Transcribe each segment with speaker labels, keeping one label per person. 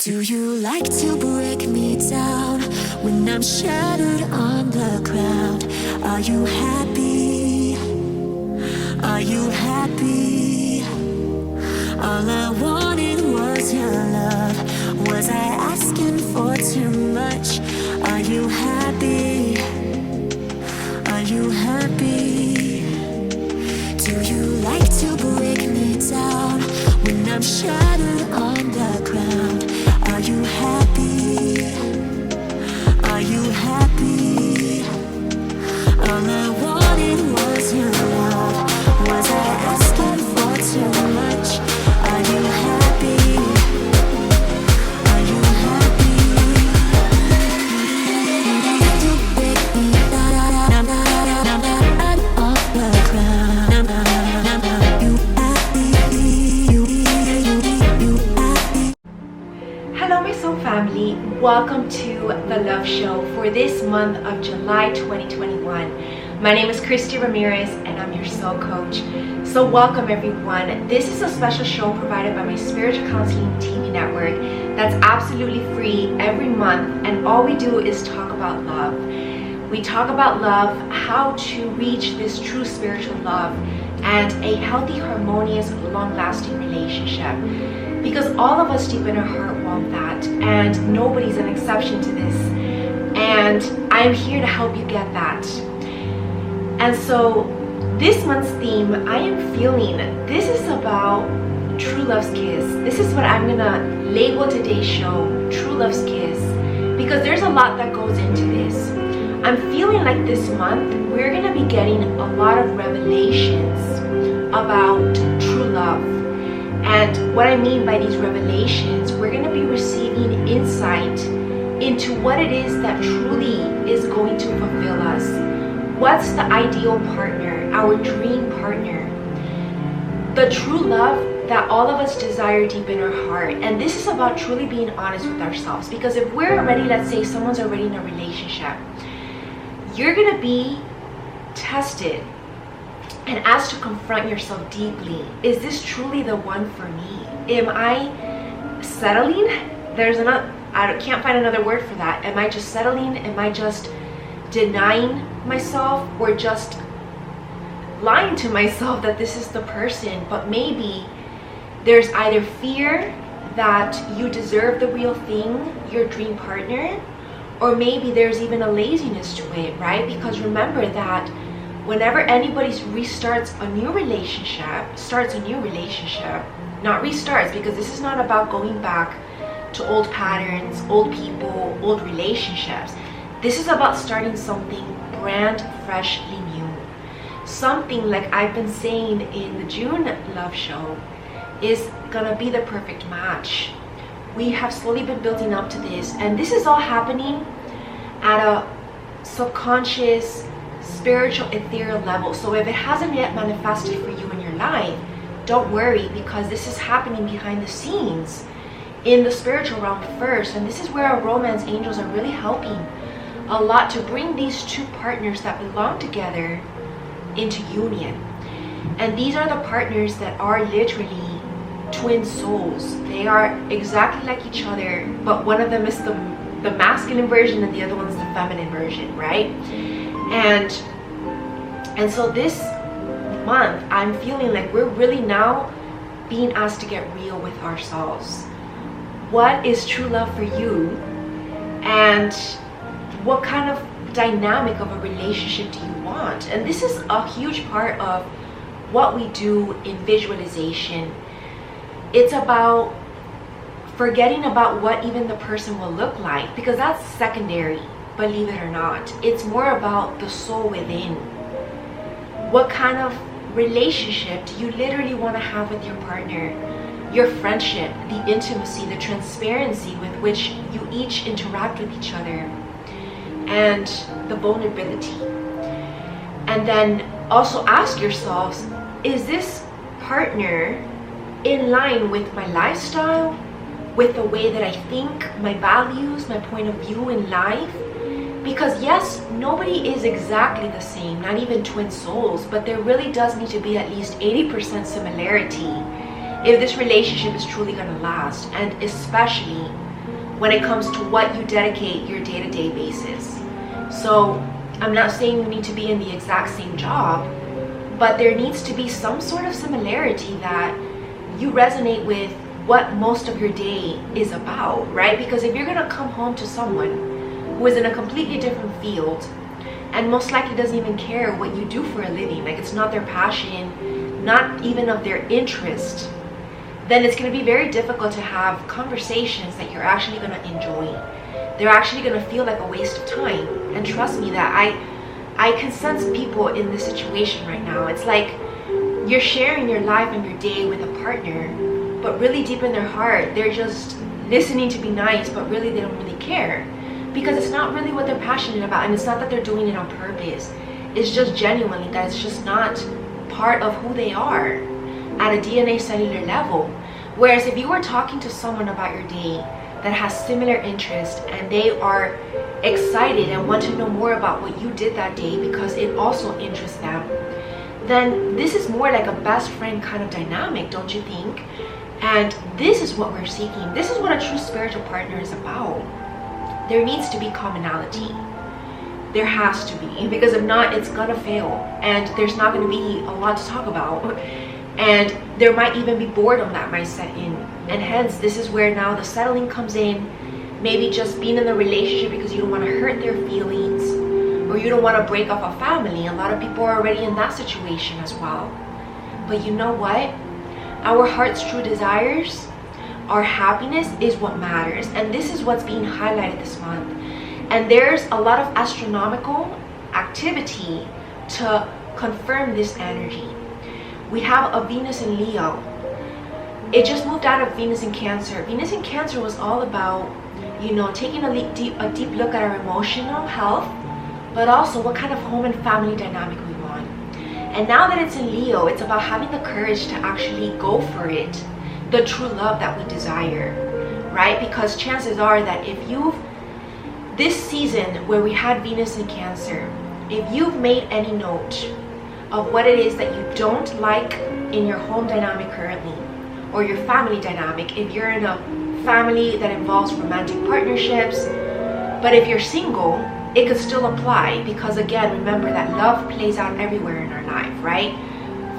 Speaker 1: Do you like to break me down when I'm shattered on the ground? Are you happy? Are you happy? All I wanted was your love. Was I asking for too much? Are you happy? Are you happy? Do you like to break me down when I'm shattered on the ground? Are you happy? Are you happy? All I wanted was your love. Was I asking for too much? Are you happy? Are you happy? You break me down off the ground. You happy? You happy?
Speaker 2: Hello my soul family, welcome to the Love Show for this month of July 2021. My name is Christie Ramirez and I'm your soul coach. So welcome everyone. This is a special show provided by my spiritual counseling TV network that's absolutely free every month, and all we do is talk about love. We talk about love, how to reach this true spiritual love and a healthy, harmonious, long-lasting relationship. Because all of us deep in our heart want that, and nobody's an exception to this. And I'm here to help you get that. And so this month's theme, I am feeling, this is about true love's kiss. This is what I'm gonna label today's show, True Love's Kiss, because there's a lot that goes into this. I'm feeling like this month, we're gonna be getting a lot of revelations about true love. And what I mean by these revelations, we're going to be receiving insight into what it is that truly is going to fulfill us. What's the ideal partner, our dream partner? The true love that all of us desire deep in our heart. And this is about truly being honest with ourselves. Because if we're already, let's say someone's already in a relationship, you're going to be tested and asked to confront yourself deeply. Is this truly the one for me? Am I settling? I can't find another word for that. Am I just settling? Am I just denying myself, or just lying to myself that this is the person? But maybe there's either fear that you deserve the real thing, your dream partner, or maybe there's even a laziness to it, right? Because remember that whenever anybody starts a new relationship, not restarts, because this is not about going back to old patterns, old people, old relationships. This is about starting something brand freshly new. Something, like I've been saying in the June Love Show, is gonna be the perfect match. We have slowly been building up to this, and this is all happening at a subconscious, spiritual, ethereal level. So if it hasn't yet manifested for you in your life, don't worry, because this is happening behind the scenes in the spiritual realm first. And this is where our romance angels are really helping a lot to bring these two partners that belong together into union. And these are the partners that are literally twin souls. They are exactly like each other, but one of them is the masculine version and the other one's the feminine version, right? And so this month, I'm feeling like we're really now being asked to get real with ourselves. What is true love for you? And what kind of dynamic of a relationship do you want? And this is a huge part of what we do in visualization. It's about forgetting about what even the person will look like, because that's secondary. Believe it or not, it's more about the soul within. What kind of relationship do you literally want to have with your partner? Your friendship, the intimacy, the transparency with which you each interact with each other, and the vulnerability. And then also ask yourselves, is this partner in line with my lifestyle, with the way that I think, my values, my point of view in life? Because yes, nobody is exactly the same, not even twin souls, but there really does need to be at least 80% similarity if this relationship is truly going to last. And especially when it comes to what you dedicate your day-to-day basis. So I'm not saying you need to be in the exact same job, but there needs to be some sort of similarity that you resonate with what most of your day is about, right? Because if you're gonna come home to someone who is in a completely different field and most likely doesn't even care what you do for a living, like it's not their passion, not even of their interest, then it's going to be very difficult to have conversations that you're actually going to enjoy. They're actually going to feel like a waste of time. And trust me that I can sense people in this situation right now. It's like you're sharing your life and your day with a partner, but really deep in their heart, they're just listening to be nice, but really they don't really care. Because it's not really what they're passionate about, and it's not that they're doing it on purpose. It's just genuinely that it's just not part of who they are at a DNA cellular level. Whereas if you were talking to someone about your day that has similar interests and they are excited and want to know more about what you did that day because it also interests them, then this is more like a best friend kind of dynamic, don't you think? And this is what we're seeking. This is what a true spiritual partner is about. There needs to be commonality. There has to be, because if not, it's gonna fail and there's not gonna be a lot to talk about. And there might even be boredom that might set in. And hence, this is where now the settling comes in. Maybe just being in the relationship because you don't want to hurt their feelings, or you don't want to break off a family. A lot of people are already in that situation as well. But you know what? Our heart's true desires, our happiness is what matters. And this is what's being highlighted this month. And there's a lot of astronomical activity to confirm this energy. We have a Venus in Leo. It just moved out of Venus in Cancer. Venus in Cancer was all about, taking a deep look at our emotional health, but also what kind of home and family dynamic we want. And now that it's in Leo, it's about having the courage to actually go for it, the true love that we desire, right? Because chances are that this season where we had Venus in Cancer, if you've made any note of what it is that you don't like in your home dynamic currently, or your family dynamic, if you're in a family that involves romantic partnerships, but if you're single, it could still apply, because again, remember that love plays out everywhere in our life, right?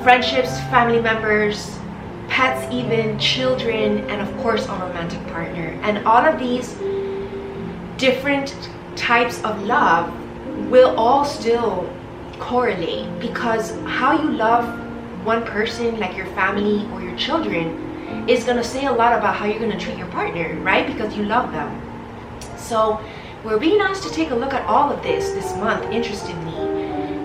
Speaker 2: Friendships, family members, pets even, children, and of course a romantic partner. And all of these different types of love will all still correlate, because how you love one person, like your family or your children, is going to say a lot about how you're going to treat your partner, right? Because you love them. So we're being asked to take a look at all of this month, interestingly.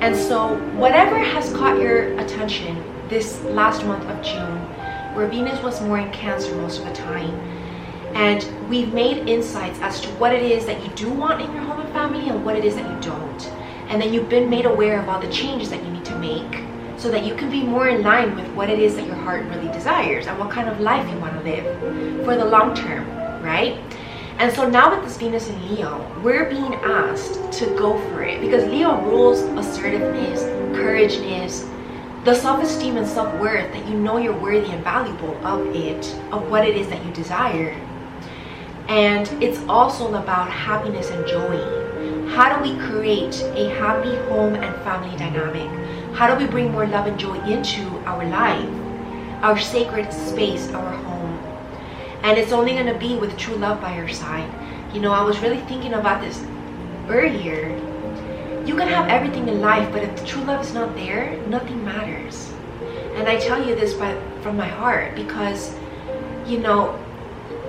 Speaker 2: And so whatever has caught your attention this last month of June, where Venus was more in Cancer most of the time, and we've made insights as to what it is that you do want in your home and family and what it is that you don't. And then you've been made aware of all the changes that you need to make so that you can be more in line with what it is that your heart really desires and what kind of life you want to live for the long term, right? And so now with this Venus in Leo, we're being asked to go for it, because Leo rules assertiveness, courageousness, the self-esteem and self-worth, that you know you're worthy and valuable of what it is that you desire. And it's also about happiness and joy. How do we create a happy home and family dynamic? How do we bring more love and joy into our life, our sacred space, our home? And it's only going to be with true love by your side. I was really thinking about this earlier. You can have everything in life, but if the true love is not there, nothing matters. And I tell you this from my heart, because,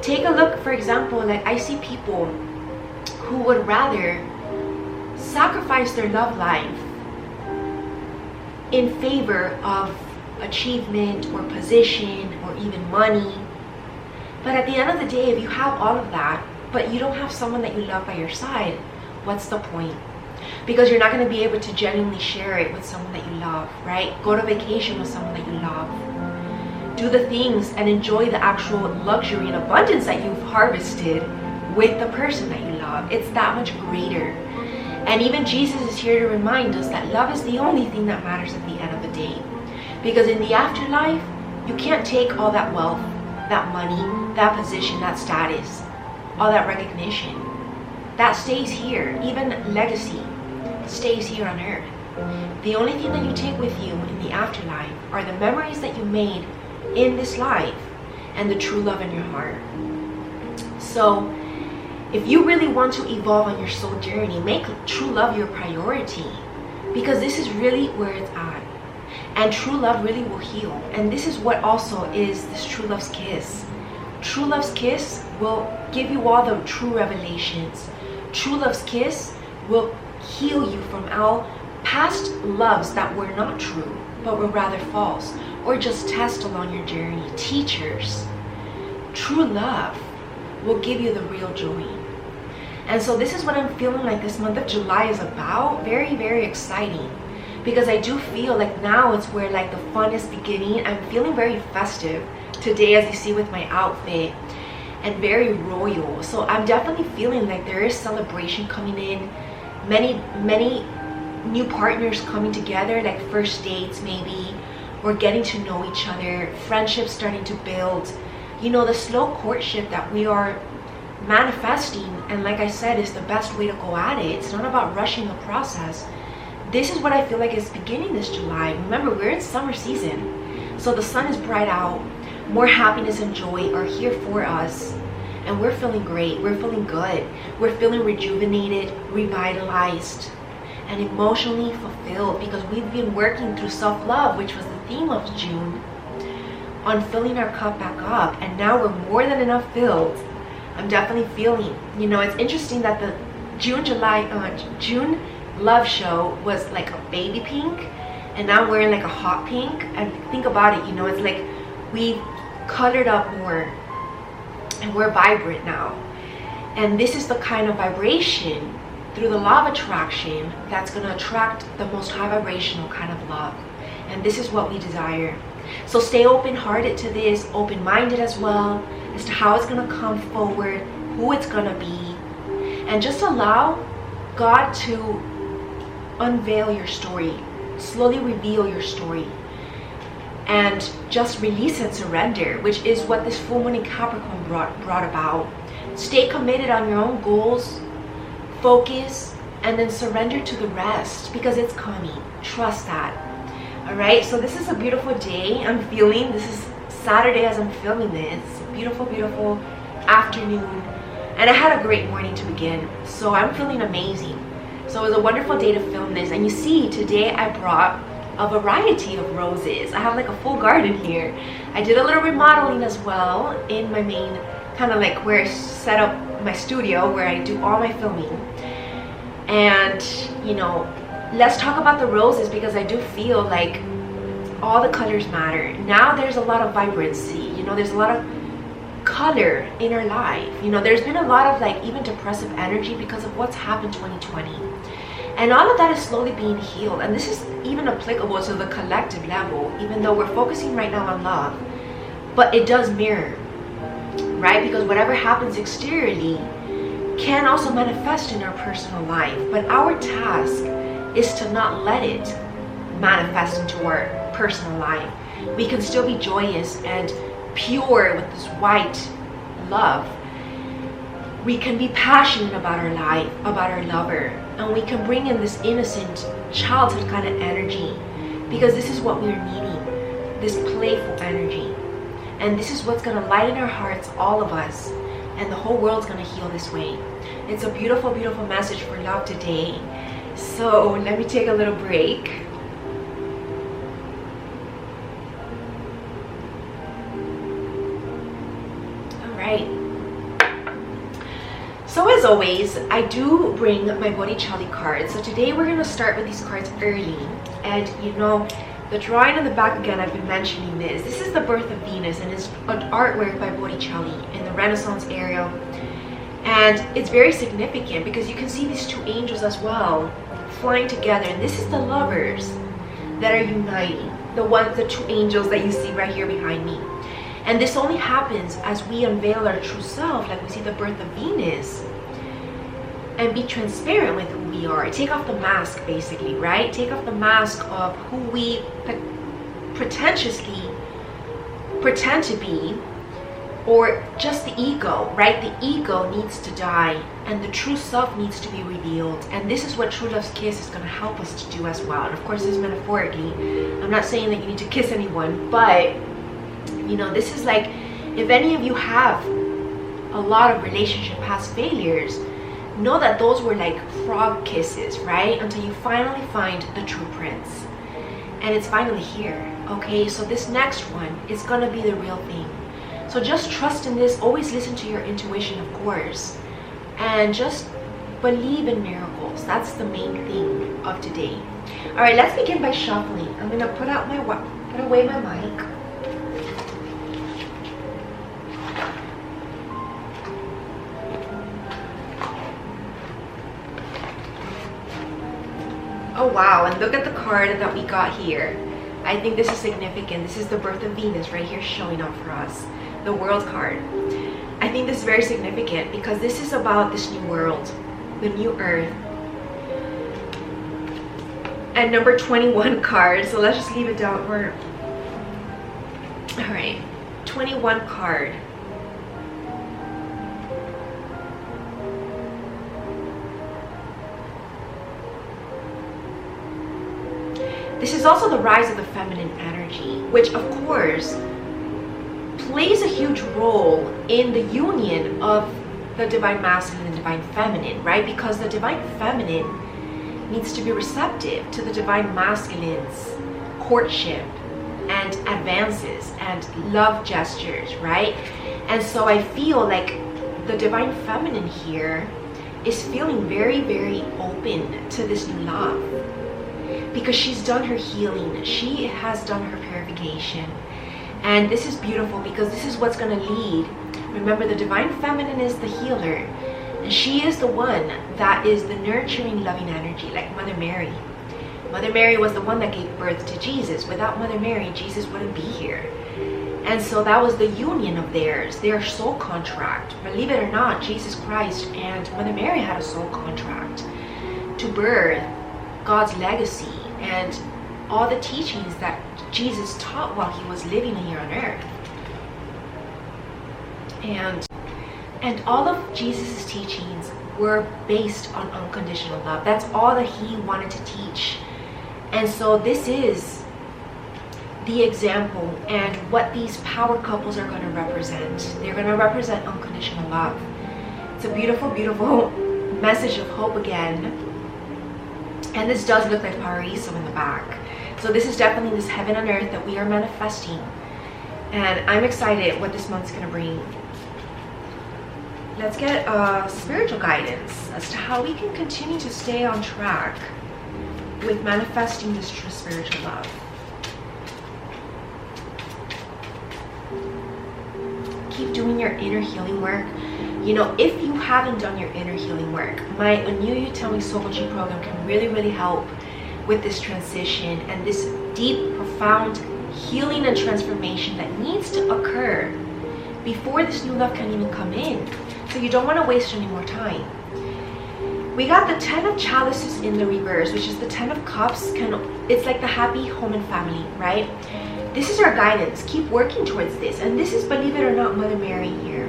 Speaker 2: take a look, for example, like I see people who would rather sacrifice their love life in favor of achievement or position or even money. But at the end of the day, if you have all of that, but you don't have someone that you love by your side, what's the point? Because you're not going to be able to genuinely share it with someone that you love, right? Go to vacation with someone that you love. Do the things and enjoy the actual luxury and abundance that you've harvested with the person that you love. It's that much greater. And even Jesus is here to remind us that love is the only thing that matters at the end of the day. Because in the afterlife, you can't take all that wealth, that money, that position, that status. all that recognition. That stays here. Even legacy stays here on earth. The only thing that you take with you in the afterlife are the memories that you made in this life and the true love in your heart. So if you really want to evolve on your soul journey, make true love your priority, because this is really where it's at. And true love really will heal. And this is what also is this true love's kiss. True love's kiss will give you all the true revelations. True love's kiss will heal you from all past loves that were not true, but were rather false, or just tests along your journey, teachers. True love will give you the real joy. And so this is what I'm feeling like this month of July is about. Very, very exciting, because I do feel like now it's where like the fun is beginning. I'm feeling very festive today, as you see with my outfit, and very royal. So I'm definitely feeling like there is celebration coming in, many new partners coming together, like first dates maybe, or getting to know each other, friendships starting to build, you know, the slow courtship that we are manifesting. And like I said, is the best way to go at it. It's not about rushing the process. This is what I feel like is beginning this July. Remember, we're in summer season, so the sun is bright out. More happiness and joy are here for us, and we're feeling great. We're feeling good. We're feeling rejuvenated, revitalized, and emotionally fulfilled, because we've been working through self-love, which was the theme of June, on filling our cup back up, and now we're more than enough filled. I'm definitely feeling, you know, it's interesting that the June love show was like a baby pink, and now I'm wearing like a hot pink. And think about it, you know, it's like we colored up more and we're vibrant now. And this is the kind of vibration through the law of attraction that's going to attract the most high vibrational kind of love. And this is what we desire. So stay open-hearted to this, open-minded as well, as to how it's going to come forward, who it's going to be, and just allow God to unveil your story, slowly reveal your story, and just release and surrender, which is what this full moon in Capricorn brought about. Stay committed on your own goals, focus, and then surrender to the rest, because it's coming. Trust that. All right, so this is a beautiful day. I'm feeling, this is Saturday as I'm filming this. Beautiful, beautiful afternoon, and I had a great morning to begin, so I'm feeling amazing. So it was a wonderful day to film this. And you see, today I brought a variety of roses. I have like a full garden here. I did a little remodeling as well in my main, kind of like where I set up my studio, where I do all my filming. And you know, let's talk about the roses, because I do feel like all the colors matter. Now there's a lot of vibrancy, you know, there's a lot of color in our life. You know, there's been a lot of like even depressive energy because of what's happened 2020. And all of that is slowly being healed. And this is even applicable to the collective level, even though we're focusing right now on love. But it does mirror, right? Because whatever happens exteriorly can also manifest in our personal life. But our task is to not let it manifest into our personal life. We can still be joyous and pure with this white love. We can be passionate about our life, about our lover, and we can bring in this innocent childhood kind of energy, because this is what we're needing, this playful energy. And this is what's going to lighten our hearts, all of us, and the whole world's going to heal this way. It's a beautiful, beautiful message for love today. So let me take a little break. So as always, I do bring my Botticelli cards. So today we're going to start with these cards early. And you know, the drawing on the back, again, I've been mentioning this. This is the birth of Venus, and it's an artwork by Botticelli in the Renaissance era. And it's very significant because you can see these two angels as well flying together. And this is the lovers that are uniting. The two angels that you see right here behind me. And this only happens as we unveil our true self, like we see the birth of Venus, and be transparent with who we are. Take off the mask, basically, right? Take off the mask of who we pretentiously pretend to be, or just the ego, right? The ego needs to die and the true self needs to be revealed. And this is what True Love's Kiss is going to help us to do as well. And of course, this is metaphorically. I'm not saying that you need to kiss anyone, but you know, this is like, if any of you have a lot of relationship past failures, know that those were like frog kisses, right? Until you finally find the true prince. And it's finally here, okay? So this next one is going to be the real thing. So just trust in this. Always listen to your intuition, of course. And just believe in miracles. That's the main thing of today. All right, let's begin by shuffling. I'm going to put away my mic. Oh wow, and look at the card that we got here. I think this is significant. This is the birth of Venus right here showing up for us. The world card. I think this is very significant because this is about this new world, the new earth. And number 21 card. So let's just leave it down for... Alright, 21 card. This is also the rise of the feminine energy, which of course plays a huge role in the union of the divine masculine and divine feminine, right? Because the divine feminine needs to be receptive to the divine masculine's courtship and advances and love gestures, right? And so I feel like the divine feminine here is feeling very, very open to this new love. Because she's done her healing, she has done her purification. And this is beautiful because this is what's going to lead. Remember, the divine feminine is the healer. And she is the one that is the nurturing, loving energy, like Mother Mary. Mother Mary was the one that gave birth to Jesus. Without Mother Mary, Jesus wouldn't be here. And so that was the union of theirs, their soul contract. Believe it or not, Jesus Christ and Mother Mary had a soul contract to birth God's legacy and all the teachings that Jesus taught while he was living here on earth. And all of Jesus' teachings were based on unconditional love. That's all that he wanted to teach. And so this is the example and what these power couples are going to represent. They're going to represent unconditional love. It's a beautiful, beautiful message of hope again. And this does look like Paraiso in the back. So this is definitely this heaven on earth that we are manifesting. And I'm excited what this month's going to bring. Let's get spiritual guidance as to how we can continue to stay on track with manifesting this true spiritual love. Keep doing your inner healing work. You know, if you haven't done your inner healing work, my A New You Tell Me Soul Coaching program can really, really help with this transition and this deep, profound healing and transformation that needs to occur before this new love can even come in. So you don't want to waste any more time. We got the 10 of Chalices in the reverse, which is the 10 of Cups. It's like the happy home and family, right? This is our guidance. Keep working towards this. And this is, believe it or not, Mother Mary here.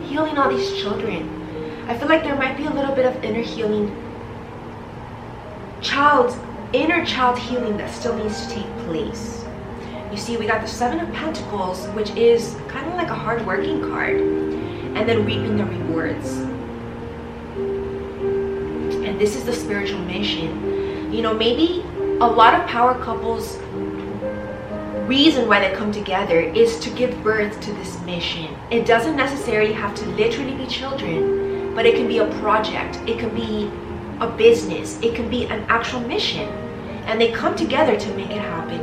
Speaker 2: Healing all these children. I feel like there might be a little bit of inner healing, inner child healing that still needs to take place. You see, we got the 7 of Pentacles, which is kind of like a hard-working card, and then reaping the rewards. And this is the spiritual mission. You know, maybe a lot of power couples' reason why they come together is to give birth to this mission. It doesn't necessarily have to literally be children, but it can be a project, it can be a business, it can be an actual mission, and they come together to make it happen.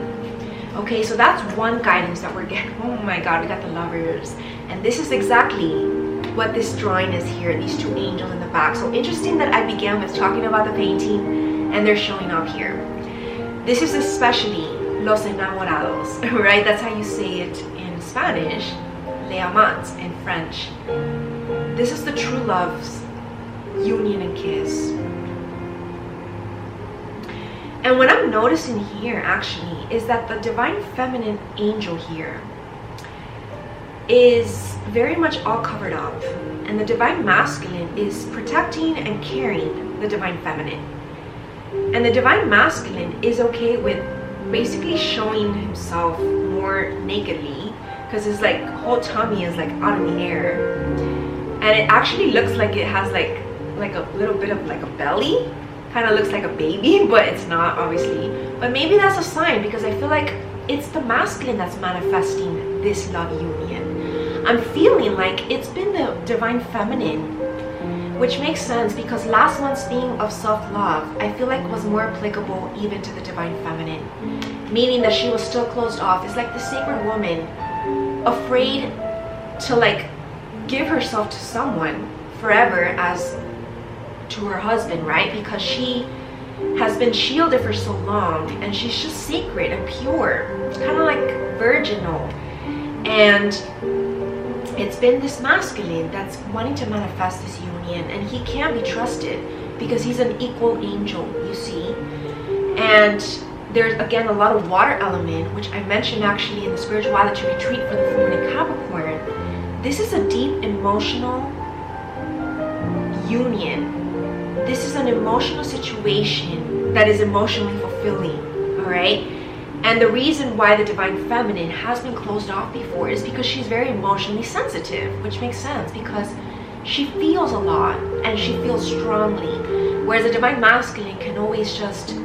Speaker 2: Okay, so that's one guidance that we're getting. Oh my god, we got the Lovers, and this is exactly what this drawing is here, these two angels in the back. So interesting that I began with talking about the painting and they're showing up here. This is especially Los Enamorados, right? That's how you say it in Spanish. Les amants in French. This is the true love's union and kiss. And what I'm noticing here actually is that the divine feminine angel here is very much all covered up, and the divine masculine is protecting and carrying the divine feminine. And the divine masculine is okay with basically showing himself more nakedly, because his like whole tummy is like out in the air, and it actually looks like it has like a little bit of like a belly. Kind of looks like a baby, but it's not, obviously. But maybe that's a sign, because I feel like it's the masculine that's manifesting this love union. I'm feeling like it's been the divine feminine, which makes sense because last month's theme of self-love, I feel like was more applicable even to the divine feminine, meaning that she was still closed off. It's like the sacred woman, afraid to like give herself to someone forever as to her husband, right? Because she has been shielded for so long, and she's just sacred and pure, kind of like virginal. And it's been this masculine that's wanting to manifest this union, and he can't be trusted because he's an equal angel, you see. And there's again a lot of water element, which I mentioned actually in the spirituality retreat for the full moon in Capricorn. This is a deep emotional union. This is an emotional situation that is emotionally fulfilling, all right? And the reason why the divine feminine has been closed off before is because she's very emotionally sensitive, which makes sense because she feels a lot and she feels strongly, whereas the divine masculine can always just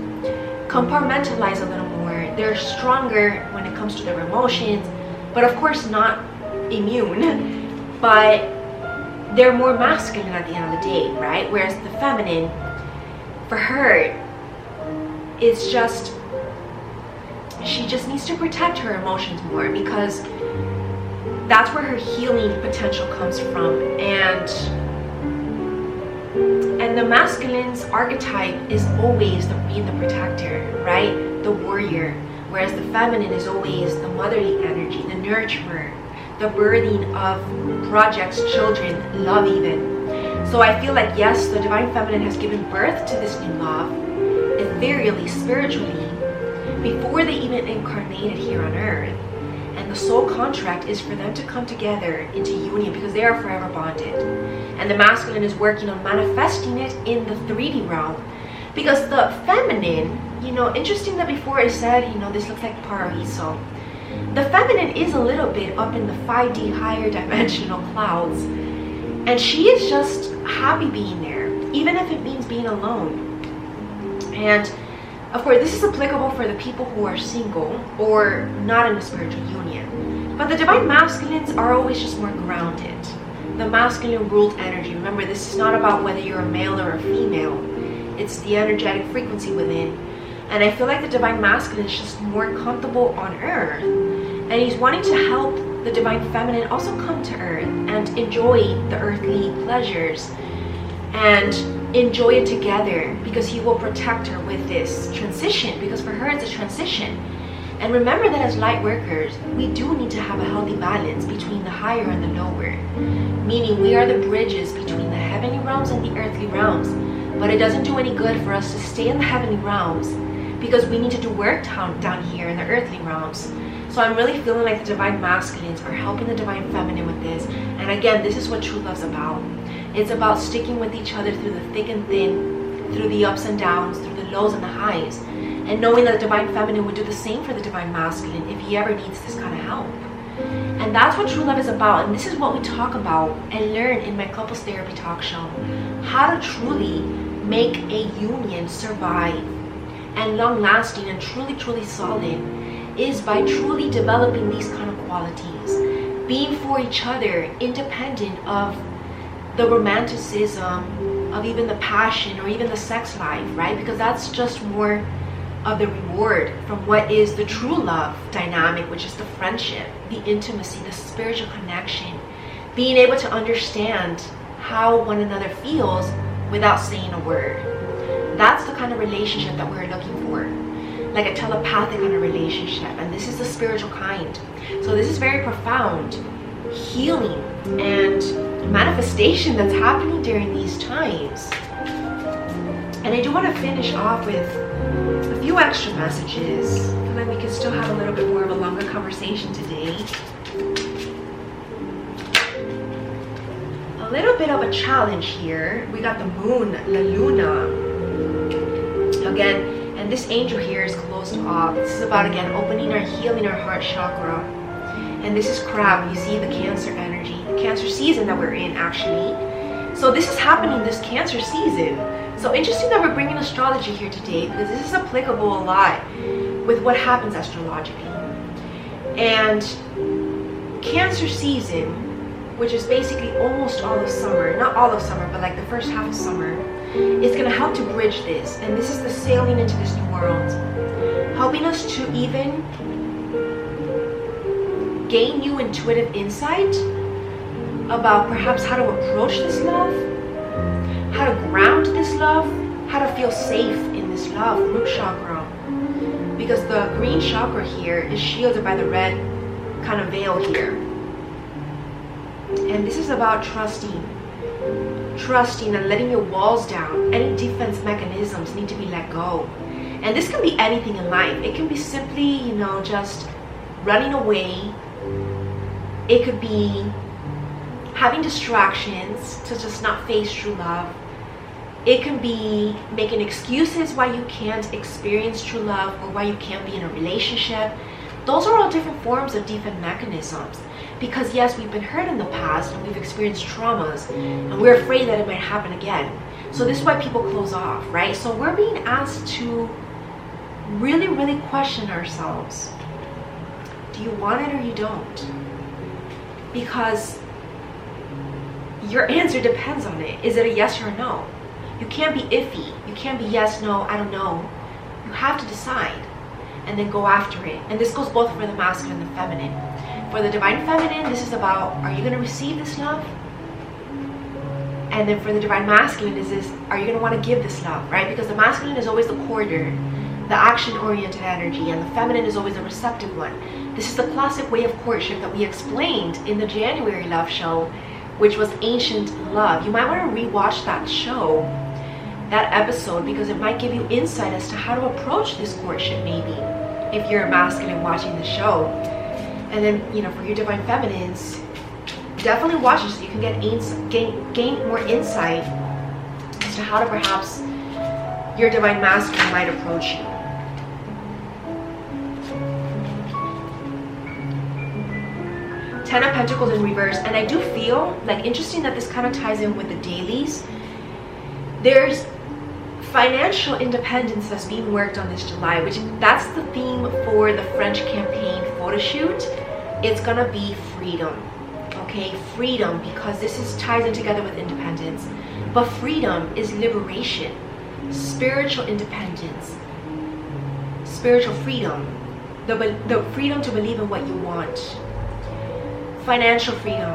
Speaker 2: compartmentalize a little more. They're stronger when it comes to their emotions, but of course not immune, but they're more masculine at the end of the day, right? Whereas the feminine, for her, it's just, she just needs to protect her emotions more, because that's where her healing potential comes from. And the masculine's archetype is always being the protector, right? The warrior. Whereas the feminine is always the motherly energy, the nurturer, the birthing of projects, children, love even. So I feel like, yes, the divine feminine has given birth to this new love, ethereally, spiritually, before they even incarnated here on earth. And the soul contract is for them to come together into union because they are forever bonded. And the masculine is working on manifesting it in the 3D realm. Because the feminine, you know, interesting that before I said, you know, this looks like paraíso. The feminine is a little bit up in the 5D higher dimensional clouds, and she is just happy being there, even if it means being alone. And of course, this is applicable for the people who are single or not in a spiritual union. But the divine masculines are always just more grounded. The masculine ruled energy. Remember, this is not about whether you're a male or a female. It's the energetic frequency within. And I feel like the divine masculine is just more comfortable on earth, and he's wanting to help the divine feminine also come to earth and enjoy the earthly pleasures and enjoy it together, because he will protect her with this transition, because for her it's a transition. And remember that as light workers, we do need to have a healthy balance between the higher and the lower, meaning we are the bridges between the heavenly realms and the earthly realms. But it doesn't do any good for us to stay in the heavenly realms, because we need to do work down here in the earthly realms. So I'm really feeling like the divine masculines are helping the divine feminine with this. And again, this is what true love's about. It's about sticking with each other through the thick and thin, through the ups and downs, through the lows and the highs, and knowing that the divine feminine would do the same for the divine masculine if he ever needs this kind of help. And that's what true love is about. And this is what we talk about and learn in my couples therapy talk show. How to truly make a union survive and long lasting and truly solid is by truly developing these kind of qualities, being for each other independent of the romanticism, of even the passion or even the sex life, right? Because that's just more of the reward from what is the true love dynamic, which is the friendship, the intimacy, the spiritual connection, being able to understand how one another feels without saying a word. That's the kind of relationship that we're looking for, like a telepathic kind of relationship. And this is the spiritual kind. So this is very profound healing and manifestation that's happening during these times. And I do want to finish off with a few extra messages. I feel like we can still have a little bit more of a longer conversation today. a little bit of a challenge here. We got the moon, La Luna, again, and this angel here is closed off. This is about, again, opening or healing our heart chakra. And this is crab. You see the Cancer energy, the Cancer season that we're in, actually. So this is happening this Cancer season. So interesting that we're bringing astrology here today, because this is applicable a lot with what happens astrologically. And Cancer season, which is basically almost all of summer, not all of summer, but like the first half of summer, is going to help to bridge this. And this is the sailing into this new world, helping us to even gain new intuitive insight about perhaps how to approach this love, how to ground this love, how to feel safe in this love, root chakra. Because the green chakra here is shielded by the red kind of veil here. And this is about trusting and letting your walls down. Any defense mechanisms need to be let go. And this can be anything in life. It can be simply, just running away. It could be having distractions to just not face true love. It can be making excuses why you can't experience true love or why you can't be in a relationship. Those are all different forms of defense mechanisms. Because yes, we've been hurt in the past and we've experienced traumas and we're afraid that it might happen again. So this is why people close off, right? So we're being asked to really, really question ourselves. Do you want it or you don't? Because your answer depends on it. Is it a yes or a no? You can't be iffy. You can't be yes, no, I don't know. You have to decide and then go after it. And this goes both for the masculine and the feminine. For the divine feminine, this is about, are you going to receive this love? And then for the divine masculine, are you going to want to give this love, right? Because the masculine is always the courter, the action-oriented energy, and the feminine is always the receptive one. This is the classic way of courtship that we explained in the January love show, which was Ancient Love. You might want to rewatch that show, that episode, because it might give you insight as to how to approach this courtship, maybe, if you're a masculine watching the show. And then, for your divine feminines, definitely watch it so you can gain more insight as to how to perhaps your divine masculine might approach you. Ten of Pentacles in reverse. And I do feel like, interesting that this kind of ties in with the dailies. There's financial independence that's being worked on this July, which that's the theme for the French campaign photo shoot. It's gonna be freedom. Okay, freedom, because this ties in together with independence. But freedom is liberation, spiritual independence, spiritual freedom, the freedom to believe in what you want, financial freedom,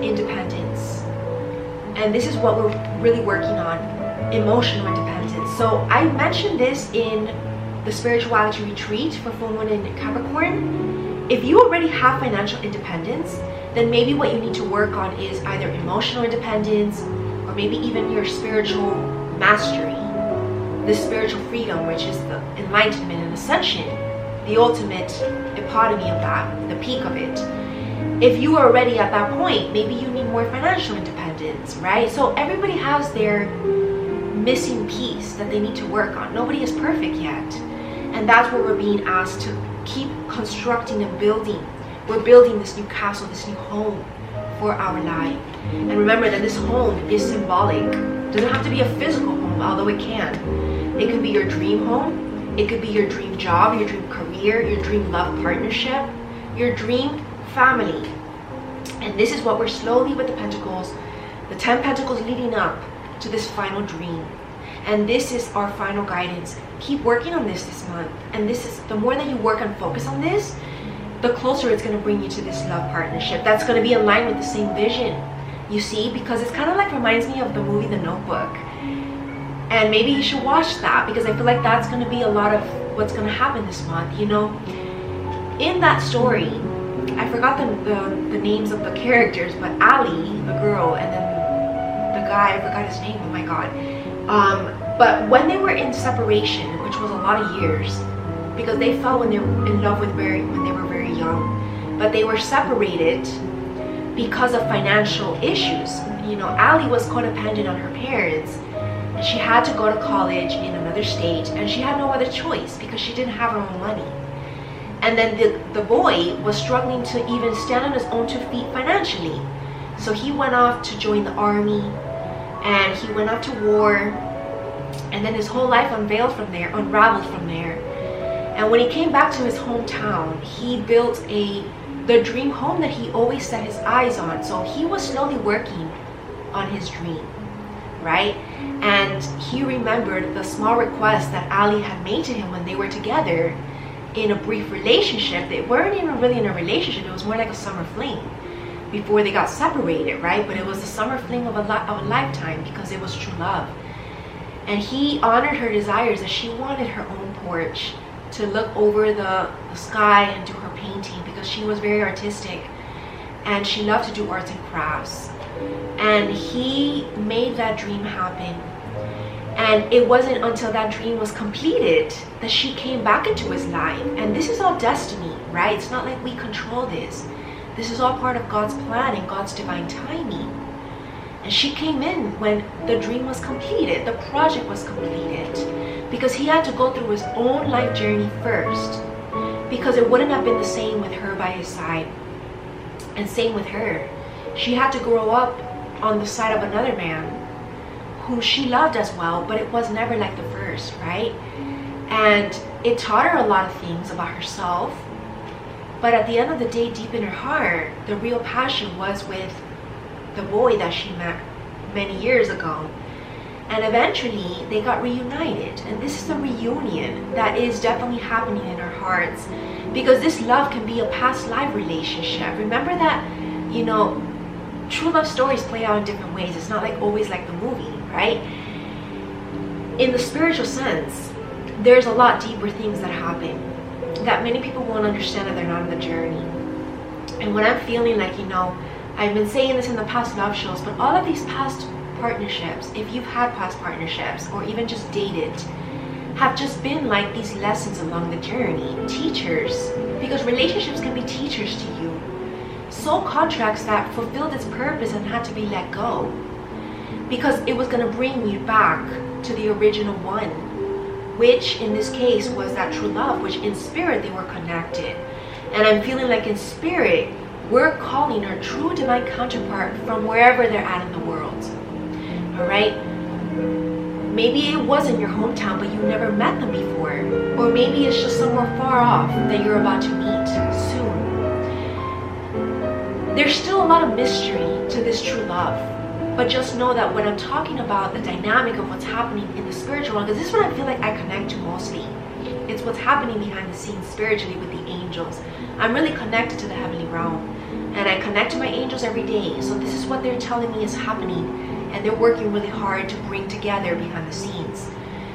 Speaker 2: independence. And this is what we're really working on, emotional independence. So I mentioned this in the spirituality retreat for full moon in Capricorn. If you already have financial independence, then maybe what you need to work on is either emotional independence or maybe even your spiritual mastery, this spiritual freedom, which is the enlightenment and ascension, the ultimate epitome of that, the peak of it. If you are already at that point, maybe you need more financial independence, right? So everybody has their missing piece that they need to work on. Nobody is perfect yet. And that's what we're being asked to keep constructing and building. We're building this new castle, this new home for our life. And remember that this home is symbolic. It doesn't have to be a physical home, although it can. It could be your dream home. It could be your dream job, your dream career, your dream love partnership, your dream family. And this is what we're slowly with the Pentacles, the 10 Pentacles leading up to this final dream. And this is our final guidance. Keep working on this month. And this is, the more that you work and focus on this, the closer it's going to bring you to this love partnership that's going to be in line with the same vision. You see, because it's kind of like reminds me of the movie The Notebook. And maybe you should watch that, because I feel like that's going to be a lot of what's going to happen this month. In that story, I forgot the names of the characters, but Ali, the girl, and then the guy, I forgot his name, oh my god. But when they were in separation, which was a lot of years, because they fell when they were in love when they were very young, but they were separated because of financial issues. Ali was codependent on her parents, and she had to go to college in another state, and she had no other choice because she didn't have her own money. And then the boy was struggling to even stand on his own 2 feet financially. So he went off to join the army, and he went off to war, and then his whole life unraveled from there. And when he came back to his hometown, he built the dream home that he always set his eyes on. So he was slowly working on his dream, right? And he remembered the small request that Ali had made to him when they were together in a brief relationship. They weren't even really in a relationship. It was more like a summer fling before they got separated, right? But it was the summer fling of a lifetime because it was true love. And he honored her desires that she wanted her own porch to look over the sky and do her painting, because she was very artistic and she loved to do arts and crafts. And he made that dream happen. And it wasn't until that dream was completed that she came back into his life. And this is all destiny, right? It's not like we control this. This is all part of God's plan and God's divine timing. And she came in when the dream was completed, the project was completed, because he had to go through his own life journey first, because it wouldn't have been the same with her by his side. And same with her. She had to grow up on the side of another man who she loved as well, but it was never like the first, right? And it taught her a lot of things about herself. But at the end of the day, deep in her heart, the real passion was with the boy that she met many years ago. And eventually they got reunited. And this is a reunion that is definitely happening in our hearts, because this love can be a past life relationship. Remember that, true love stories play out in different ways. It's not like always like the movie, right? In the spiritual sense, there's a lot deeper things that happen that many people won't understand if they're not on the journey. And when I'm feeling like, I've been saying this in the past love shows, but all of these past partnerships, if you've had past partnerships or even just dated, have just been like these lessons along the journey, teachers, because relationships can be teachers to you. Soul contracts that fulfilled its purpose and had to be let go, because it was going to bring you back to the original one, which in this case was that true love, which in spirit they were connected. And I'm feeling like in spirit, we're calling our true divine counterpart from wherever they're at in the world. All right? Maybe it wasn't your hometown, but you never met them before. Or maybe it's just somewhere far off that you're about to meet soon. There's still a lot of mystery to this true love. But just know that when I'm talking about the dynamic of what's happening in the spiritual realm, because this is what I feel like I connect to mostly. It's what's happening behind the scenes spiritually with the angels. I'm really connected to the heavenly realm. And I connect to my angels every day. So this is what they're telling me is happening. And they're working really hard to bring together behind the scenes.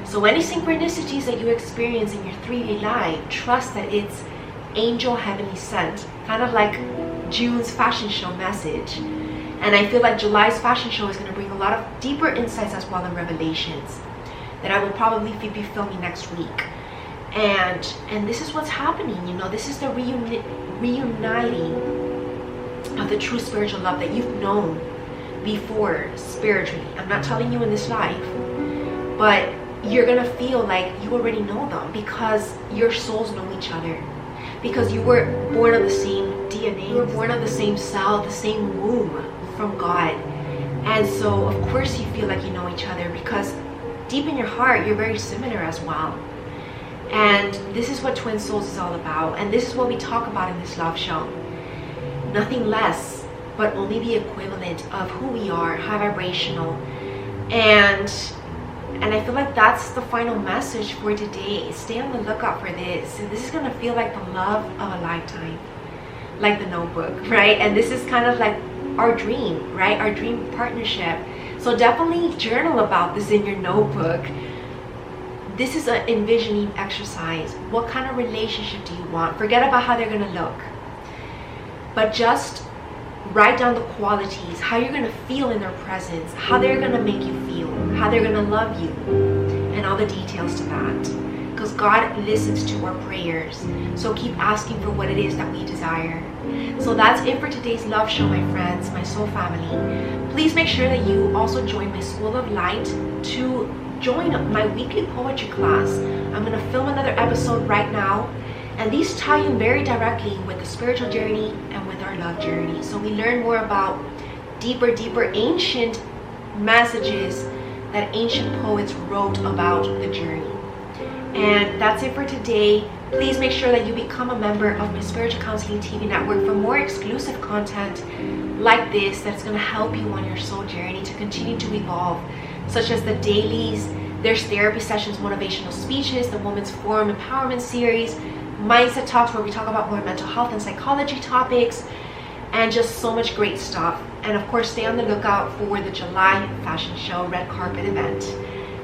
Speaker 2: So any synchronicities that you experience in your 3D life, trust that it's angel heavenly sent. Kind of like June's fashion show message. And I feel like July's fashion show is going to bring a lot of deeper insights as well, and revelations that I will probably be filming next week. And this is what's happening, this is the reuniting of the true spiritual love that you've known before spiritually. I'm not telling you in this life, but you're going to feel like you already know them, because your souls know each other. Because you were born of the same DNA, you were born of the same cell, the same womb from God. And so of course you feel like you know each other, because deep in your heart you're very similar as well. And this is what Twin Souls is all about, and this is what we talk about in this love show. Nothing less, but only the equivalent of who we are, high vibrational. And I feel like that's the final message for today. Stay on the lookout for this. And this is going to feel like the love of a lifetime, like The Notebook, right? And this is kind of like our dream, right? Our dream partnership. So definitely journal about this in your notebook. This is an envisioning exercise. What kind of relationship do you want? Forget about how they're going to look, but just write down the qualities, how you're going to feel in their presence, how they're going to make you feel, how they're going to love you, and all the details to that. because God listens to our prayers. So keep asking for what it is that we desire. So that's it for today's love show, my friends, my soul family. Please make sure that you also join my School of Light to join my weekly poetry class. I'm going to film another episode right now, and these tie in very directly with the spiritual journey and with our love journey. So we learn more about deeper ancient messages that ancient poets wrote about the journey. And that's it for today. Please make sure that you become a member of my Spiritual Counseling TV network for more exclusive content like this that's going to help you on your soul journey to continue to evolve, such as the dailies, there's therapy sessions, motivational speeches, the Women's Forum Empowerment Series, mindset talks where we talk about more mental health and psychology topics, and just so much great stuff. And of course, stay on the lookout for the July fashion show red carpet event.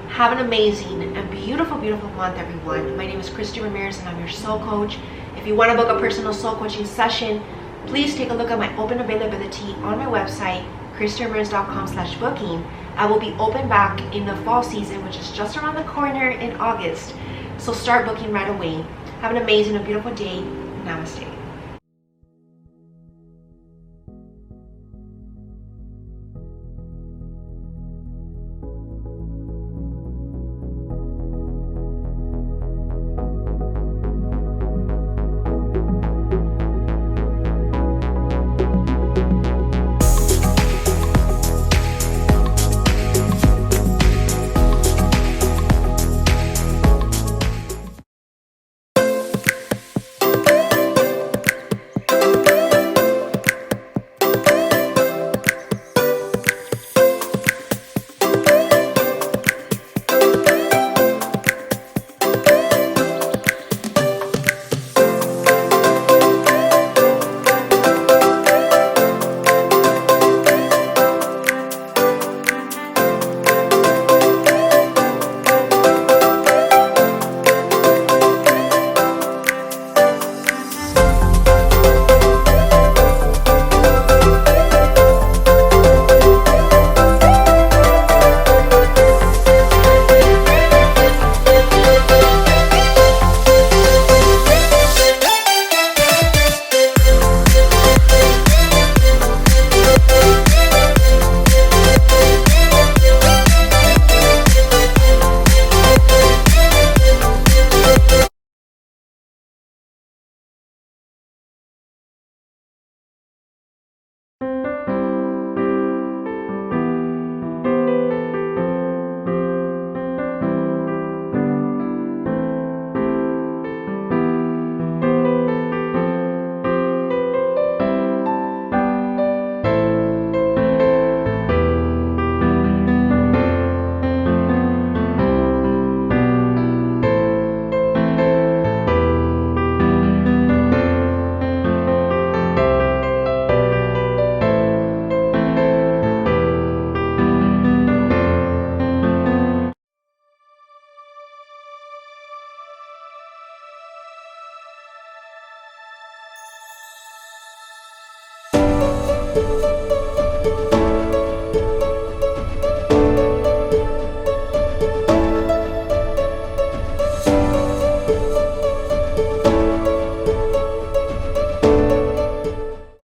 Speaker 2: Have an amazing and beautiful month, everyone. My name is Christie Ramirez, and I'm your soul coach. If you want to book a personal soul coaching session, please take a look at my open availability on my website, christieramirez.com/booking. I will be open back in the fall season, which is just around the corner in August. So start booking right away. Have an amazing and beautiful day. Namaste.